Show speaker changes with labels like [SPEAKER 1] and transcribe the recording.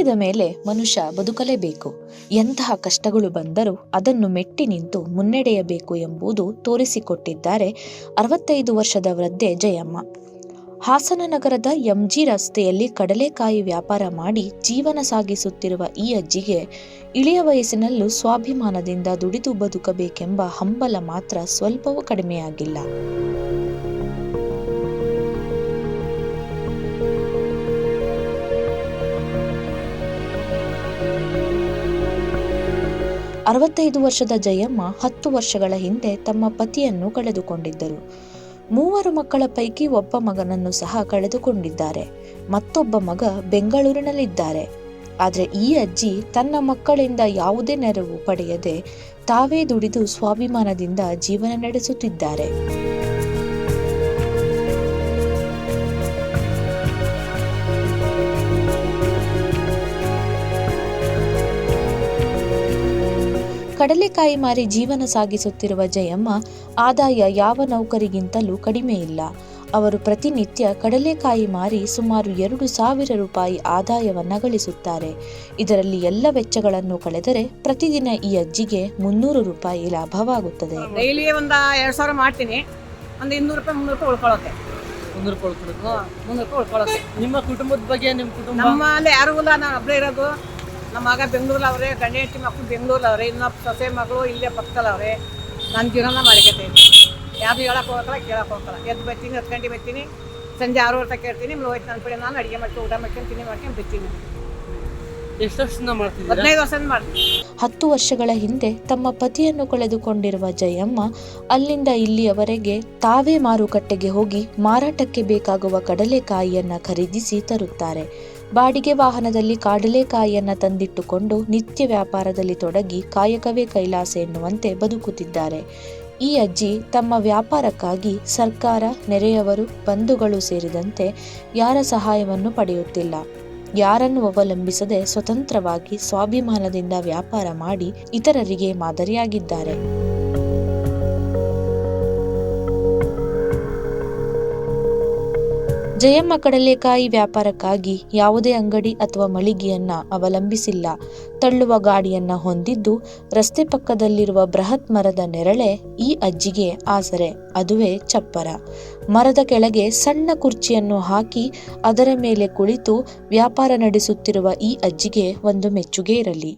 [SPEAKER 1] ಹುಟ್ಟಿದ ಮೇಲೆ ಮನುಷ್ಯ ಬದುಕಲೇಬೇಕು. ಎಂತಹ ಕಷ್ಟಗಳು ಬಂದರೂ ಅದನ್ನು ಮೆಟ್ಟಿ ನಿಂತು ಮುನ್ನಡೆಯಬೇಕು ಎಂಬುದು ತೋರಿಸಿಕೊಟ್ಟಿದ್ದಾರೆ 65 ವರ್ಷದ ವೃದ್ಧೆ ಜಯಮ್ಮ. ಹಾಸನ ನಗರದ ಎಂಜಿ ರಸ್ತೆಯಲ್ಲಿ ಕಡಲೆಕಾಯಿ ವ್ಯಾಪಾರ ಮಾಡಿ ಜೀವನ ಸಾಗಿಸುತ್ತಿರುವ ಈ ಅಜ್ಜಿಗೆ ಇಳಿಯ ವಯಸ್ಸಿನಲ್ಲೂ ಸ್ವಾಭಿಮಾನದಿಂದ ದುಡಿದು ಬದುಕಬೇಕೆಂಬ ಹಂಬಲ ಮಾತ್ರ ಸ್ವಲ್ಪವೂ ಕಡಿಮೆಯಾಗಿಲ್ಲ. ಅರವತ್ತೈದು ವರ್ಷದ ಜಯಮ್ಮ 10 ವರ್ಷಗಳ ಹಿಂದೆ ತಮ್ಮ ಪತಿಯನ್ನು ಕಳೆದುಕೊಂಡಿದ್ದರು. 3 ಮಕ್ಕಳ ಪೈಕಿ ಒಬ್ಬ ಮಗನನ್ನು ಸಹ ಕಳೆದುಕೊಂಡಿದ್ದಾರೆ. ಮತ್ತೊಬ್ಬ ಮಗ ಬೆಂಗಳೂರಿನಲ್ಲಿದ್ದಾರೆ. ಆದರೆ ಈ ಅಜ್ಜಿ ತನ್ನ ಮಕ್ಕಳಿಂದ ಯಾವುದೇ ನೆರವು ಪಡೆಯದೆ ತಾವೇ ದುಡಿದು ಸ್ವಾಭಿಮಾನದಿಂದ ಜೀವನ ನಡೆಸುತ್ತಿದ್ದಾರೆ. ಕಡಲೆಕಾಯಿ ಮಾರಿ ಜೀವನ ಸಾಗಿಸುತ್ತಿರುವ ಜಯಮ್ಮ ಆದಾಯ ಯಾವ ನೌಕರಿಗಿಂತಲೂ ಕಡಿಮೆ ಇಲ್ಲ. ಅವರು ಪ್ರತಿನಿತ್ಯ ಕಡಲೆಕಾಯಿ ಮಾರಿ ಸುಮಾರು 2,000 ರೂಪಾಯಿ ಆದಾಯವನ್ನ ಗಳಿಸುತ್ತಾರೆ. ಇದರಲ್ಲಿ ಎಲ್ಲ ವೆಚ್ಚಗಳನ್ನು ಕಳೆದರೆ ಪ್ರತಿದಿನ ಈ ಅಜ್ಜಿಗೆ 300 ರೂಪಾಯಿ ಲಾಭವಾಗುತ್ತದೆ.
[SPEAKER 2] ಡೈಲಿ ಒಂದು 2,000 ಮಾಡ್ತೀನಿ, ಒಂದು 200 ರೂಪಾಯಿ 300 ರೂಪಾಯಿ ಉಳ್ಕೊಳ್ಳುತ್ತೆ. 300 ರೂಪಾಯಿ ಉಳ್ಕೊಳ್ಳುತ್ತೆ.
[SPEAKER 3] ನಿಮ್ಮ ಕುಟುಂಬದ ಬಗ್ಗೆ ನಿಮ್ಮ ಕುಟುಂಬ?
[SPEAKER 2] ನಮ್ಮಲ್ಲಿ ಯಾರೂ ಇಲ್ಲ, ನಾನು ಒಬ್ಬರೇ ಇರೋದು. ನಮ್ಮ ಮಗ ಬೆಂಗಳೂರಲ್ಲಿ ಅವರೇ, ಗಂಡ ಹೆಂಡತಿ ಮಕ್ಕಳು ಬೆಂಗಳೂರಲ್ಲಿ ಅವರೇ, ಇನ್ನೊಬ್ಬ ಸೊಸೆ ಮಗಳು ಇಲ್ಲೇ ಪಕ್ಕದಲ್ಲಿ ಅವರೇ. ನನ್ನ ಜೀವನ ಮಾಡಿಕತ್ತೆ. ಯಾವುದು ಹೇಳಕ್ಕೆ ಹೋಗಲ್ಲ, ಕೇಳಕ್ಕೆ ಹೋಗಲ್ಲ. ಎದ್ದು ಬರ್ತೀನಿ, 10 ಗಂಟೆ ಬರ್ತೀನಿ, ಸಂಜೆ 6 ತನಕ ಇರ್ತೀನಿ. ಹೋಯ್ತು ನನ್ನ ಕಡೆ ನಾನು ಅಡುಗೆ ಮಾಡ್ತೀನಿ, ಊಟ ಮಾಡ್ಕೊಂಡು ತಿಂಡಿ ಮಾಡ್ಕೊಂಡು ಬರ್ತೀನಿ.
[SPEAKER 3] ಎಷ್ಟು ವರ್ಷದಿಂದ ಮಾಡ್ತಿದ್ದೀರಾ?
[SPEAKER 2] 15 ವರ್ಷದಿಂದ ಮಾಡ್ತೀನಿ.
[SPEAKER 1] 10 ವರ್ಷಗಳ ಹಿಂದೆ ತಮ್ಮ ಪತಿಯನ್ನು ಕಳೆದುಕೊಂಡಿರುವ ಜಯಮ್ಮ ಅಲ್ಲಿಂದ ಇಲ್ಲಿಯವರೆಗೆ ತಾವೇ ಮಾರುಕಟ್ಟೆಗೆ ಹೋಗಿ ಮಾರಾಟಕ್ಕೆ ಬೇಕಾಗುವ ಕಡಲೆಕಾಯಿಯನ್ನ ಖರೀದಿಸಿ ತರುತ್ತಾರೆ. ಬಾಡಿಗೆ ವಾಹನದಲ್ಲಿ ಕಡಲೆಕಾಯಿಯನ್ನ ತಂದಿಟ್ಟುಕೊಂಡು ನಿತ್ಯ ವ್ಯಾಪಾರದಲ್ಲಿ ತೊಡಗಿ ಕಾಯಕವೇ ಕೈಲಾಸ ಎನ್ನುವಂತೆ ಬದುಕುತ್ತಿದ್ದಾರೆ. ಈ ಅಜ್ಜಿ ತಮ್ಮ ವ್ಯಾಪಾರಕ್ಕಾಗಿ ಸರ್ಕಾರ, ನೆರೆಯವರು, ಬಂಧುಗಳು ಸೇರಿದಂತೆ ಯಾರ ಸಹಾಯವನ್ನು ಪಡೆಯುತ್ತಿಲ್ಲ. ಯಾರನ್ನು ಅವಲಂಬಿಸದೆ ಸ್ವತಂತ್ರವಾಗಿ ಸ್ವಾಭಿಮಾನದಿಂದ ವ್ಯಾಪಾರ ಮಾಡಿ ಇತರರಿಗೆ ಮಾದರಿಯಾಗಿದ್ದಾರೆ. ಜಯಮ್ಮ ಕಡಲೆಕಾಯಿ ವ್ಯಾಪಾರಕ್ಕಾಗಿ ಯಾವುದೇ ಅಂಗಡಿ ಅಥವಾ ಮಳಿಗೆಯನ್ನ ಅವಲಂಬಿಸಿಲ್ಲ. ತಳ್ಳುವ ಗಾಡಿಯನ್ನ ಹೊಂದಿದ್ದು ರಸ್ತೆ ಪಕ್ಕದಲ್ಲಿರುವ ಬೃಹತ್ ಮರದ ನೆರಳೆ ಈ ಅಜ್ಜಿಗೆ ಆಸರೆ. ಅದುವೇ ಚಪ್ಪರ. ಮರದ ಕೆಳಗೆ ಸಣ್ಣ ಕುರ್ಚಿಯನ್ನು ಹಾಕಿ ಅದರ ಮೇಲೆ ಕುಳಿತು ವ್ಯಾಪಾರ ನಡೆಸುತ್ತಿರುವ ಈ ಅಜ್ಜಿಗೆ ಒಂದು ಮೆಚ್ಚುಗೆ ಇರಲಿ.